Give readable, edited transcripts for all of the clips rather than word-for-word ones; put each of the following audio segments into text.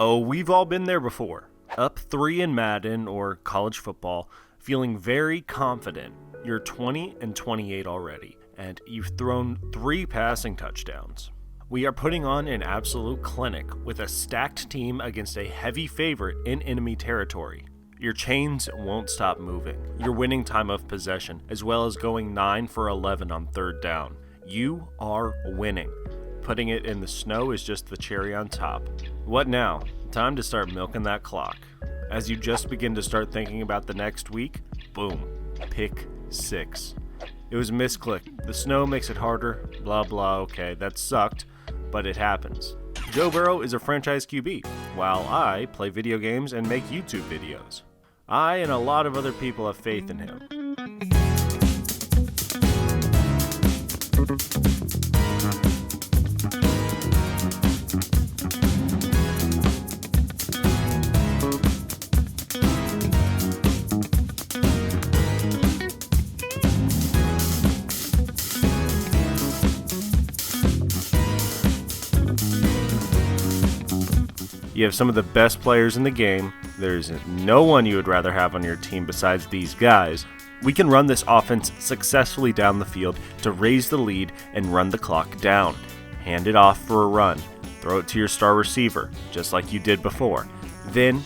Oh, we've all been there before. Up 3 in Madden or college football, feeling very confident. You're 20-28 already, and you've thrown 3 passing touchdowns. We are putting on an absolute clinic with a stacked team against a heavy favorite in enemy territory. Your chains won't stop moving. You're winning time of possession, as well as going 9 for 11 on 3rd down. You are winning. Putting it in the snow is just the cherry on top. What now? Time to start milking that clock. As you just begin to start thinking about the next week, boom, pick 6. It was a misclick. The snow makes it harder, blah blah, okay, that sucked, but it happens. Joe Burrow is a franchise QB, while I play video games and make YouTube videos. I and a lot of other people have faith in him. You have some of the best players in the game. There's no one you would rather have on your team besides these guys. We can run this offense successfully down the field to raise the lead and run the clock down. Hand it off for a run. Throw it to your star receiver, just like you did before. Then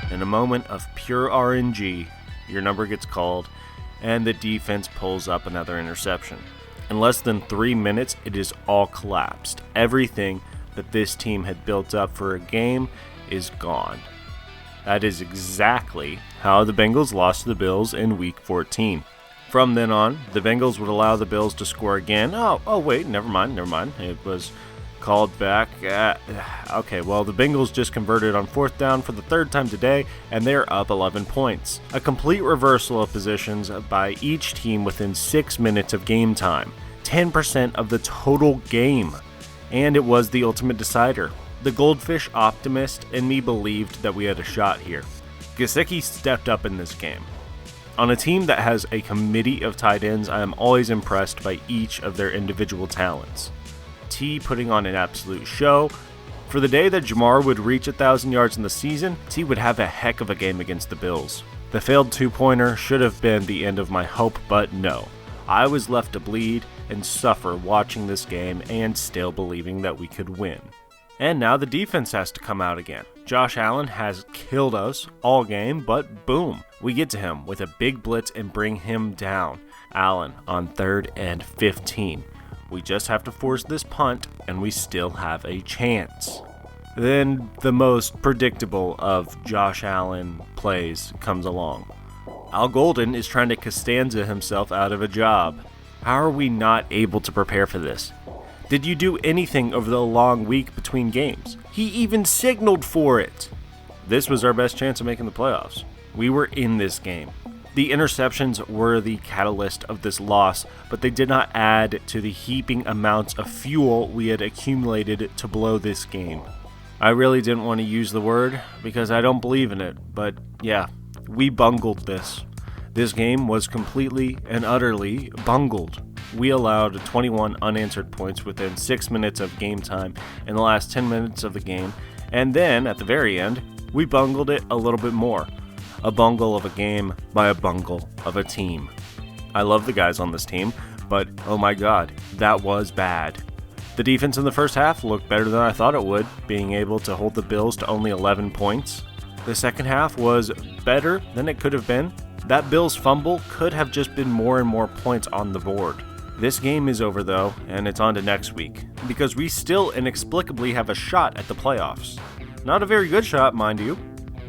in a moment of pure RNG, your number gets called, and the defense pulls up another interception. In less than 3 minutes, it is all collapsed. Everything that this team had built up for a game is gone. That is exactly how the Bengals lost to the Bills in Week 14. From then on, the Bengals would allow the Bills to score again. Oh wait, never mind. It was called back. Okay, well, the Bengals just converted on 4th down for the 3rd time today, and they're up 11 points. A complete reversal of positions by each team within 6 minutes of game time. 10% of the total game. And it was the ultimate decider. The goldfish optimist in me believed that we had a shot here. Gesicki stepped up in this game. On a team that has a committee of tight ends, I am always impressed by each of their individual talents. T putting on an absolute show. For the day that Jamar would reach 1,000 yards in the season, T would have a heck of a game against the Bills. The failed 2-pointer should have been the end of my hope, but no. I was left to bleed and suffer watching this game and still believing that we could win. And now the defense has to come out again. Josh Allen has killed us all game, but boom, we get to him with a big blitz and bring him down. Allen on 3rd and 15. We just have to force this punt, and we still have a chance. Then the most predictable of Josh Allen plays comes along. Al Golden is trying to Costanza himself out of a job. How are we not able to prepare for this? Did you do anything over the long week between games? He even signaled for it. This was our best chance of making the playoffs. We were in this game. The interceptions were the catalyst of this loss, but they did not add to the heaping amounts of fuel we had accumulated to blow this game. I really didn't want to use the word because I don't believe in it, but yeah, we bungled this. This game was completely and utterly bungled. We allowed 21 unanswered points within 6 minutes of game time in the last 10 minutes of the game, and then at the very end, we bungled it a little bit more. A bungle of a game by a bungle of a team. I love the guys on this team, but oh my god, that was bad. The defense in the first half looked better than I thought it would, being able to hold the Bills to only 11 points. The second half was better than it could have been. That Bills fumble could have just been more and more points on the board. This game is over though, and it's on to next week, because we still inexplicably have a shot at the playoffs. Not a very good shot, mind you.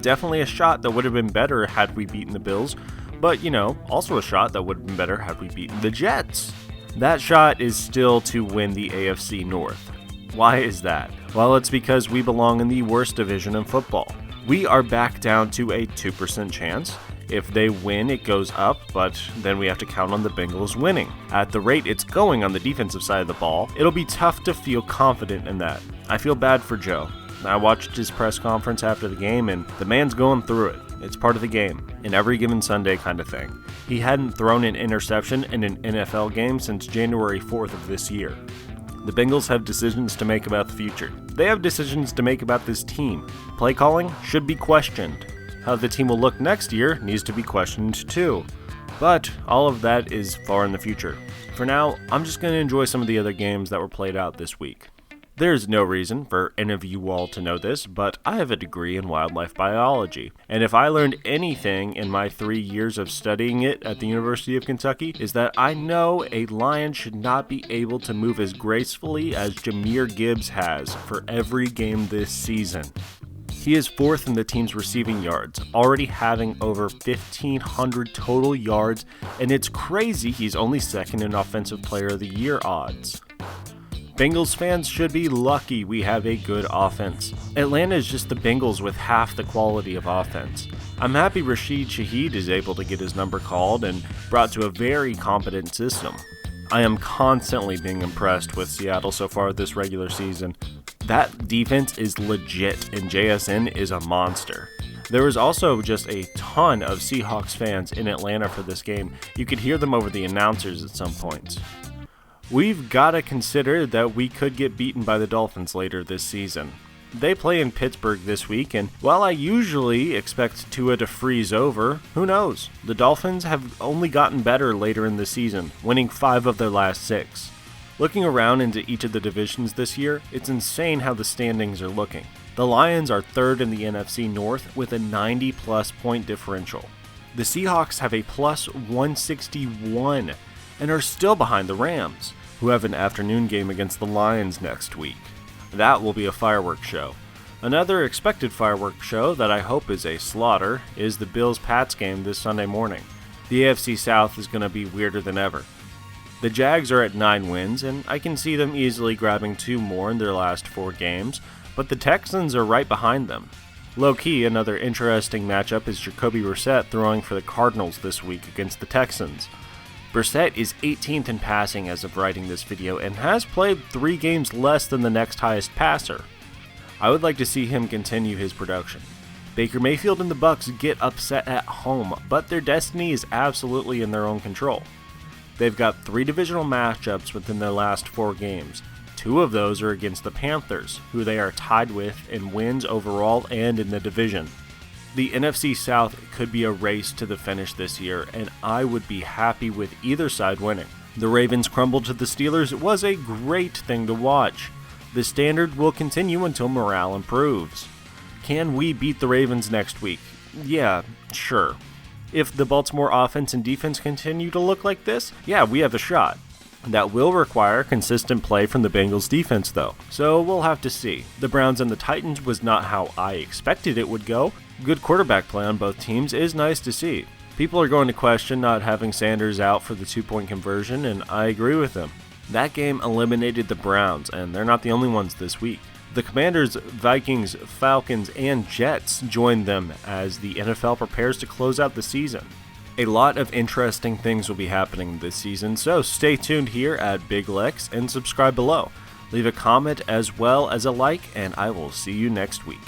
Definitely a shot that would have been better had we beaten the Bills, but also a shot that would have been better had we beaten the Jets. That shot is still to win the AFC North. Why is that? Well, it's because we belong in the worst division in football. We are back down to a 2% chance. If they win, it goes up, but then we have to count on the Bengals winning. At the rate it's going on the defensive side of the ball, it'll be tough to feel confident in that. I feel bad for Joe. I watched his press conference after the game, and the man's going through it. It's part of the game, an every given Sunday kind of thing. He hadn't thrown an interception in an NFL game since January 4th of this year. The Bengals have decisions to make about the future. They have decisions to make about this team. Play calling should be questioned. How the team will look next year needs to be questioned too. But all of that is far in the future. For now, I'm just going to enjoy some of the other games that were played out this week. There's no reason for any of you all to know this, but I have a degree in wildlife biology. And if I learned anything in my 3 years of studying it at the University of Kentucky, is that I know a lion should not be able to move as gracefully as Jahmyr Gibbs has for every game this season. He is 4th in the team's receiving yards, already having over 1,500 total yards, and it's crazy he's only 2nd in Offensive Player of the Year odds. Bengals fans should be lucky we have a good offense. Atlanta is just the Bengals with half the quality of offense. I'm happy Rashid Shaheed is able to get his number called and brought to a very competent system. I am constantly being impressed with Seattle so far this regular season. That defense is legit and JSN is a monster. There was also just a ton of Seahawks fans in Atlanta for this game. You could hear them over the announcers at some points. We've got to consider that we could get beaten by the Dolphins later this season. They play in Pittsburgh this week, and while I usually expect Tua to freeze over, who knows? The Dolphins have only gotten better later in the season, winning 5 of their last 6. Looking around into each of the divisions this year, it's insane how the standings are looking. The Lions are 3rd in the NFC North with a 90-plus point differential. The Seahawks have a plus 161 and are still behind the Rams, who have an afternoon game against the Lions next week. That will be a fireworks show. Another expected fireworks show that I hope is a slaughter is the Bills-Pats game this Sunday morning. The AFC South is going to be weirder than ever. The Jags are at 9 wins, and I can see them easily grabbing 2 more in their last 4 games, but the Texans are right behind them. Low-key, another interesting matchup is Jacoby Brissett throwing for the Cardinals this week against the Texans. Brissett is 18th in passing as of writing this video and has played 3 games less than the next highest passer. I would like to see him continue his production. Baker Mayfield and the Bucs get upset at home, but their destiny is absolutely in their own control. They've got 3 divisional matchups within their last 4 games. 2 of those are against the Panthers, who they are tied with in wins overall and in the division. The NFC South could be a race to the finish this year, and I would be happy with either side winning. The Ravens crumbled to the Steelers was a great thing to watch. The standard will continue until morale improves. Can we beat the Ravens next week? Yeah, sure. If the Baltimore offense and defense continue to look like this, yeah, we have a shot. That will require consistent play from the Bengals defense though, so we'll have to see. The Browns and the Titans was not how I expected it would go. Good quarterback play on both teams is nice to see. People are going to question not having Sanders out for the 2-point conversion, and I agree with them. That game eliminated the Browns, and they're not the only ones this week. The Commanders, Vikings, Falcons, and Jets joined them as the NFL prepares to close out the season. A lot of interesting things will be happening this season, so stay tuned here at Big Lex and subscribe below. Leave a comment as well as a like, and I will see you next week.